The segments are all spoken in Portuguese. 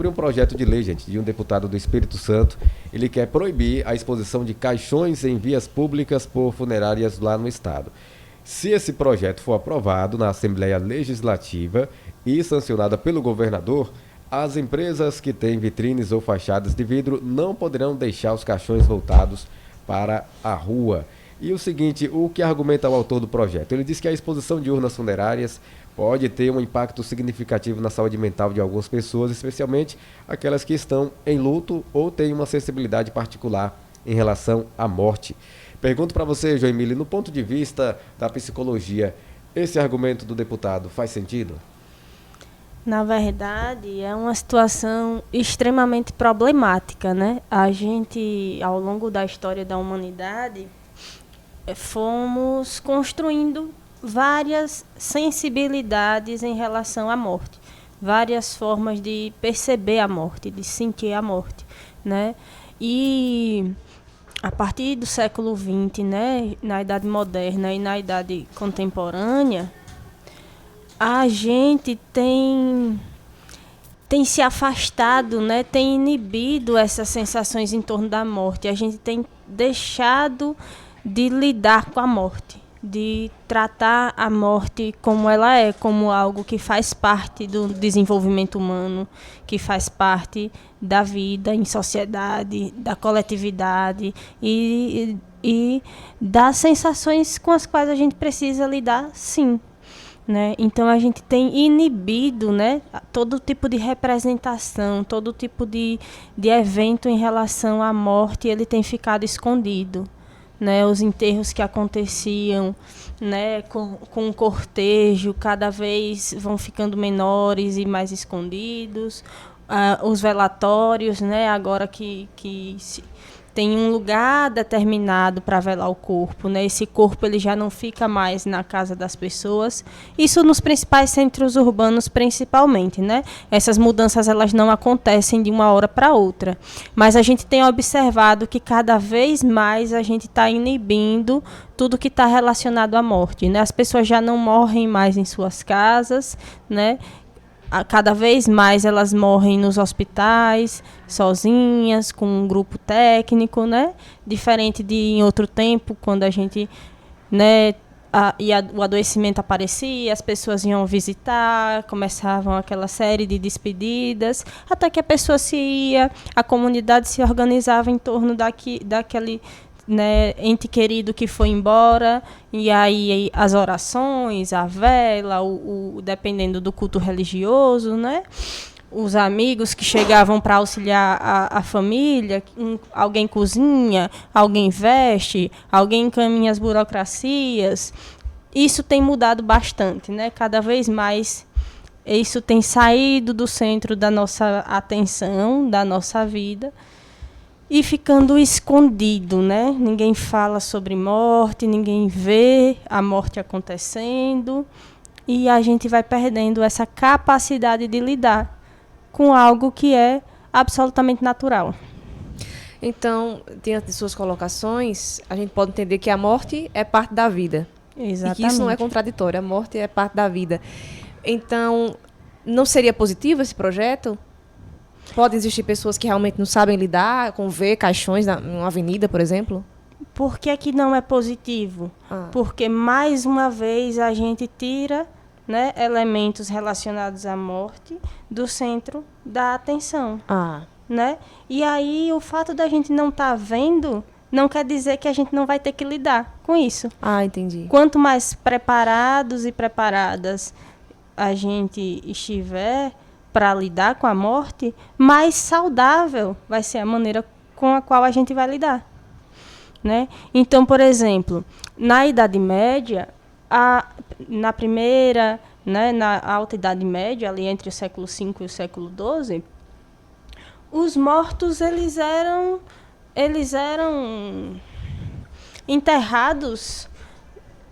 Por um projeto de lei, gente, de um deputado do Espírito Santo, ele quer proibir a exposição de caixões em vias públicas por funerárias lá no estado. Se esse projeto for aprovado na Assembleia Legislativa e sancionada pelo governador, as empresas que têm vitrines ou fachadas de vidro não poderão deixar os caixões voltados para a rua. E o seguinte, o que argumenta o autor do projeto? Ele diz que a exposição de urnas funerárias pode ter um impacto significativo na saúde mental de algumas pessoas, especialmente aquelas que estão em luto ou têm uma sensibilidade particular em relação à morte. Pergunto para você, Joemile, no ponto de vista da psicologia, esse argumento do deputado faz sentido? Na verdade, é uma situação extremamente problemática, né? A gente, ao longo da história da humanidade, fomos construindo várias sensibilidades em relação à morte, várias formas de perceber a morte, de sentir a morte, né? E a partir do século XX, né, na Idade Moderna e na Idade Contemporânea, a gente tem se afastado, né, tem inibido essas sensações em torno da morte. A gente tem deixado de lidar com a morte, de tratar a morte como ela é, como algo que faz parte do desenvolvimento humano, que faz parte da vida em sociedade, da coletividade e das sensações com as quais a gente precisa lidar, sim. Né? Então a gente tem inibido, né, todo tipo de representação, todo tipo de evento em relação à morte, ele tem ficado escondido. Né? Os enterros que aconteciam, né, com o cortejo cada vez vão ficando menores e mais escondidos. Os velatórios, né, agora que tem um lugar determinado para velar o corpo, né? Esse corpo ele já não fica mais na casa das pessoas. Isso nos principais centros urbanos, principalmente, né? Essas mudanças elas não acontecem de uma hora para outra. Mas a gente tem observado que cada vez mais a gente está inibindo tudo que está relacionado à morte, né? As pessoas já não morrem mais em suas casas, né? Cada vez mais elas morrem nos hospitais, sozinhas, com um grupo técnico, né? Diferente de em outro tempo, quando a gente, né, o adoecimento aparecia, as pessoas iam visitar, começavam aquela série de despedidas, até que a pessoa se ia, a comunidade se organizava em torno daquele, né, ente querido que foi embora, e aí as orações, a vela, dependendo do culto religioso, né, os amigos que chegavam para auxiliar a família, alguém cozinha, alguém veste, alguém encaminha as burocracias. Isso tem mudado bastante, né? Cada vez mais isso tem saído do centro da nossa atenção, da nossa vida, e ficando escondido, né? Ninguém fala sobre morte, ninguém vê a morte acontecendo, e a gente vai perdendo essa capacidade de lidar com algo que é absolutamente natural. Então, diante de suas colocações, a gente pode entender que a morte é parte da vida. Exatamente. E que isso não é contraditório, a morte é parte da vida. Então, não seria positivo esse projeto? Podem existir pessoas que realmente não sabem lidar com ver caixões numa avenida, por exemplo? Por que que não é positivo? Porque, mais uma vez, a gente tira, né, elementos relacionados à morte do centro da atenção. Né? E aí, o fato da gente não estar vendo não quer dizer que a gente não vai ter que lidar com isso. Entendi. Quanto mais preparados e preparadas a gente estiver para lidar com a morte, mais saudável vai ser a maneira com a qual a gente vai lidar. Né? Então, por exemplo, na Idade Média, na primeira, né, na Alta Idade Média, ali entre o século V e o século XII, os mortos eles eram enterrados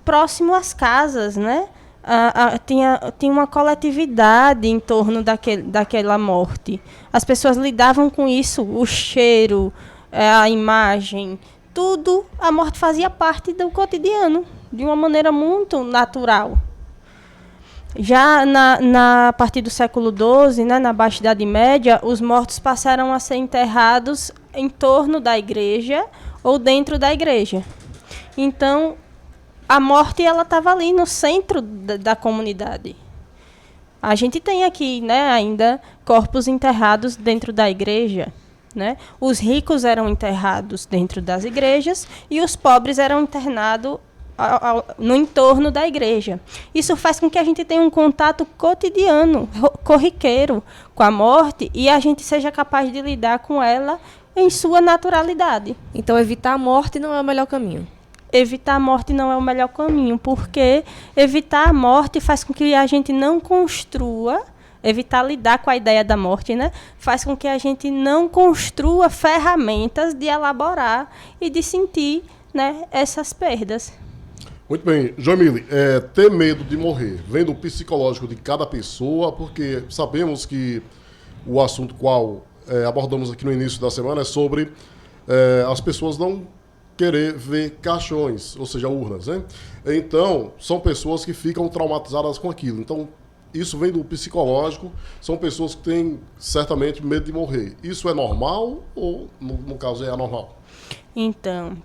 próximo às casas, né? Tinha uma coletividade em torno daquela morte. As pessoas lidavam com isso, o cheiro, a imagem, tudo, a morte fazia parte do cotidiano, de uma maneira muito natural. Já a partir do século XII, né, na Baixa Idade Média, os mortos passaram a ser enterrados em torno da igreja ou dentro da igreja. Então, a morte ela estava ali no centro da comunidade. A gente tem aqui, né, ainda corpos enterrados dentro da igreja. Né? Os ricos eram enterrados dentro das igrejas e os pobres eram internados no entorno da igreja. Isso faz com que a gente tenha um contato cotidiano, corriqueiro com a morte e a gente seja capaz de lidar com ela em sua naturalidade. Então, evitar a morte não é o melhor caminho. Evitar a morte não é o melhor caminho, porque evitar a morte faz com que a gente não construa, evitar lidar com a ideia da morte, né? Faz com que a gente não construa ferramentas de elaborar e de sentir, né, essas perdas. Muito bem, Jamile, ter medo de morrer vem do psicológico de cada pessoa, porque sabemos que o assunto qual abordamos aqui no início da semana é sobre as pessoas não querer ver caixões, ou seja, urnas, né? Então, são pessoas que ficam traumatizadas com aquilo. Então, isso vem do psicológico, são pessoas que têm certamente medo de morrer. Isso é normal ou, no caso, é anormal? Então,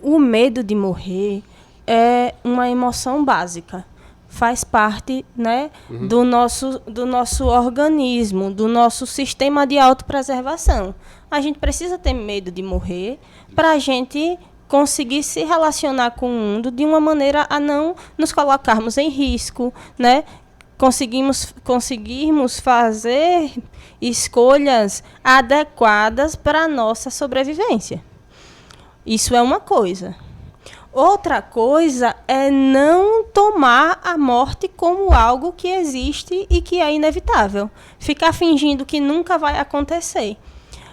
o medo de morrer é uma emoção básica. Faz parte, né, do nosso organismo, do nosso sistema de autopreservação. A gente precisa ter medo de morrer para a gente conseguir se relacionar com o mundo de uma maneira a não nos colocarmos em risco, né? Conseguirmos fazer escolhas adequadas para a nossa sobrevivência. Isso é uma coisa. Outra coisa é não tomar a morte como algo que existe e que é inevitável. Ficar fingindo que nunca vai acontecer.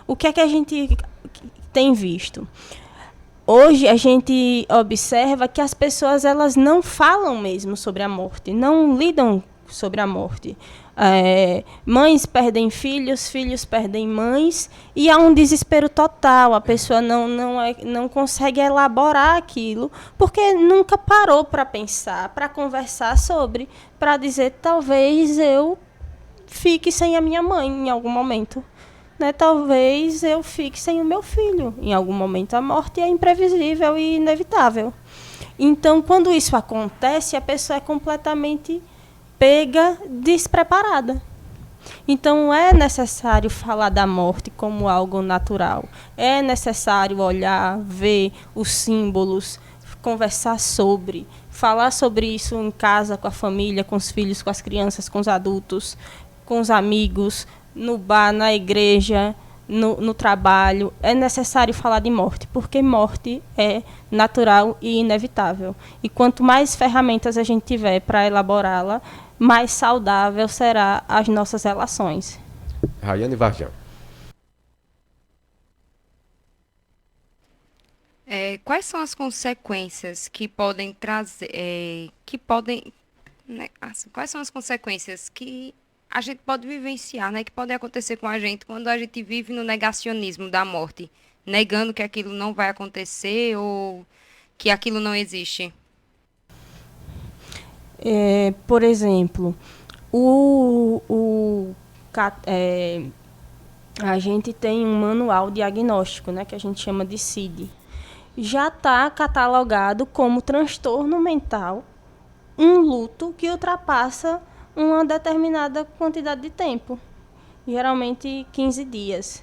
O que é que a gente tem visto? Hoje a gente observa que as pessoas elas não falam mesmo sobre a morte, não lidam sobre a morte. Mães perdem filhos, filhos perdem mães, e há um desespero total. A pessoa não consegue elaborar aquilo, porque nunca parou para pensar, para conversar sobre, para dizer, talvez eu fique sem a minha mãe em algum momento. Né? Talvez eu fique sem o meu filho em algum momento. A morte é imprevisível e inevitável. Então, quando isso acontece, a pessoa é completamente pega despreparada. Então é necessário falar da morte como algo natural. É necessário olhar, ver os símbolos, conversar sobre, falar sobre isso em casa, com a família, com os filhos, com as crianças, com os adultos, com os amigos, no bar, na igreja, no trabalho. É necessário falar de morte, porque morte é natural e inevitável. E quanto mais ferramentas a gente tiver para elaborá-la, mais saudável será as nossas relações. Rayane Varjão. Quais são as consequências que podem trazer, quais são as consequências que a gente pode vivenciar, né, que podem acontecer com a gente quando a gente vive no negacionismo da morte, negando que aquilo não vai acontecer ou que aquilo não existe? Por exemplo, a gente tem um manual diagnóstico, né, que a gente chama de CID. Já está catalogado como transtorno mental um luto que ultrapassa uma determinada quantidade de tempo, geralmente 15 dias.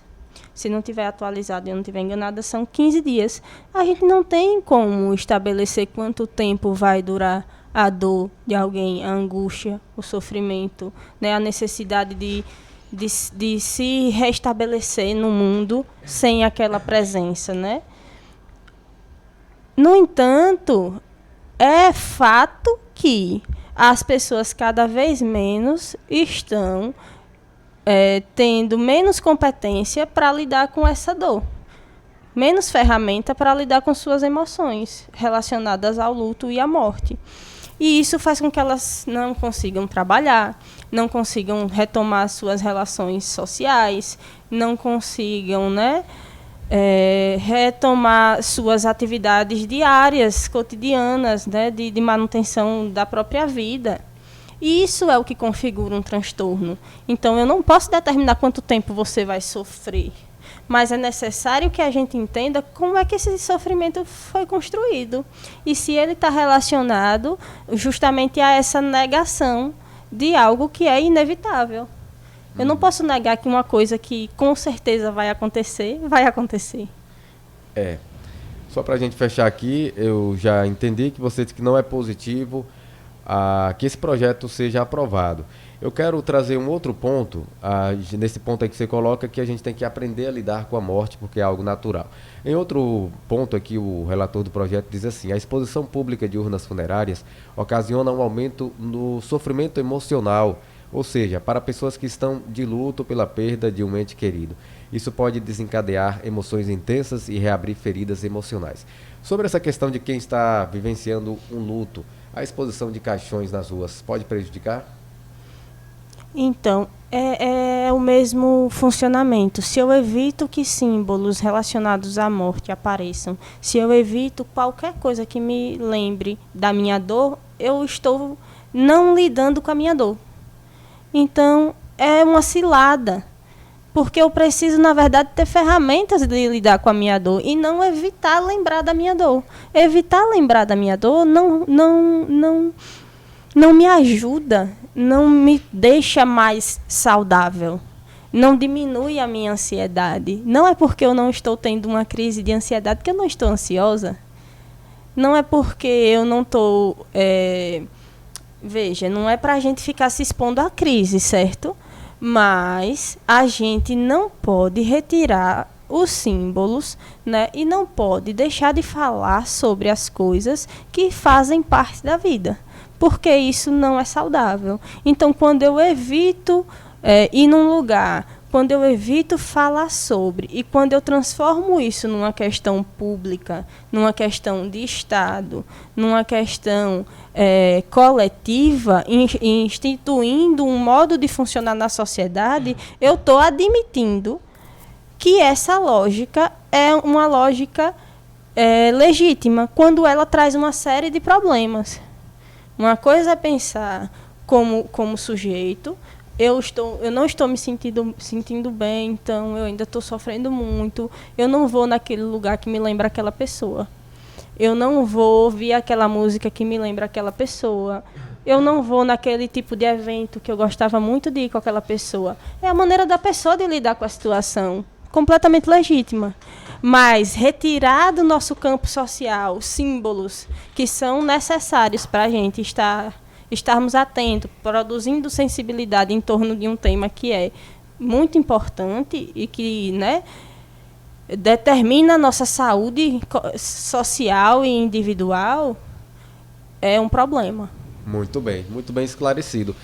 Se não tiver atualizado e eu não estiver enganada, são 15 dias. A gente não tem como estabelecer quanto tempo vai durar a dor de alguém, a angústia, o sofrimento, né, a necessidade de se restabelecer no mundo sem aquela presença, né? No entanto, é fato que as pessoas cada vez menos estão tendo menos competência para lidar com essa dor, menos ferramenta para lidar com suas emoções relacionadas ao luto e à morte. E isso faz com que elas não consigam trabalhar, não consigam retomar suas relações sociais, não consigam, né, retomar suas atividades diárias, cotidianas, né, de manutenção da própria vida. E isso é o que configura um transtorno. Então, eu não posso determinar quanto tempo você vai sofrer, mas é necessário que a gente entenda como é que esse sofrimento foi construído e se ele está relacionado justamente a essa negação de algo que é inevitável. Eu não posso negar que uma coisa que com certeza vai acontecer, vai acontecer. Só para a gente fechar aqui, eu já entendi que você disse que não é positivo que esse projeto seja aprovado. Eu quero trazer um outro ponto, nesse ponto aí que você coloca, que a gente tem que aprender a lidar com a morte, porque é algo natural. Em outro ponto aqui, o relator do projeto diz assim: a exposição pública de urnas funerárias ocasiona um aumento no sofrimento emocional, ou seja, para pessoas que estão de luto pela perda de um ente querido. Isso pode desencadear emoções intensas e reabrir feridas emocionais. Sobre essa questão de quem está vivenciando um luto, a exposição de caixões nas ruas pode prejudicar? Então, é o mesmo funcionamento. Se eu evito que símbolos relacionados à morte apareçam, se eu evito qualquer coisa que me lembre da minha dor, eu estou não lidando com a minha dor. Então, é uma cilada, porque eu preciso, na verdade, ter ferramentas de lidar com a minha dor e não evitar lembrar da minha dor. Evitar lembrar da minha dor não me ajuda, não me deixa mais saudável, não diminui a minha ansiedade. Não é porque eu não estou tendo uma crise de ansiedade que eu não estou ansiosa. Não é porque eu não estou... Veja, não é para a gente ficar se expondo à crise, certo? Mas a gente não pode retirar os símbolos, né? E não pode deixar de falar sobre as coisas que fazem parte da vida, porque isso não é saudável. Então, quando eu evito ir num lugar, quando eu evito falar sobre, e quando eu transformo isso numa questão pública, numa questão de Estado, numa questão coletiva, instituindo um modo de funcionar na sociedade, eu estou admitindo que essa lógica é uma lógica legítima, quando ela traz uma série de problemas. Uma coisa é pensar como sujeito, eu não estou me sentindo bem, então eu ainda estou sofrendo muito, eu não vou naquele lugar que me lembra aquela pessoa, eu não vou ouvir aquela música que me lembra aquela pessoa, eu não vou naquele tipo de evento que eu gostava muito de ir com aquela pessoa. É a maneira da pessoa de lidar com a situação, completamente legítima. Mas retirar do nosso campo social símbolos que são necessários para a gente estarmos atentos, produzindo sensibilidade em torno de um tema que é muito importante e que, né, determina a nossa saúde social e individual, é um problema. Muito bem esclarecido.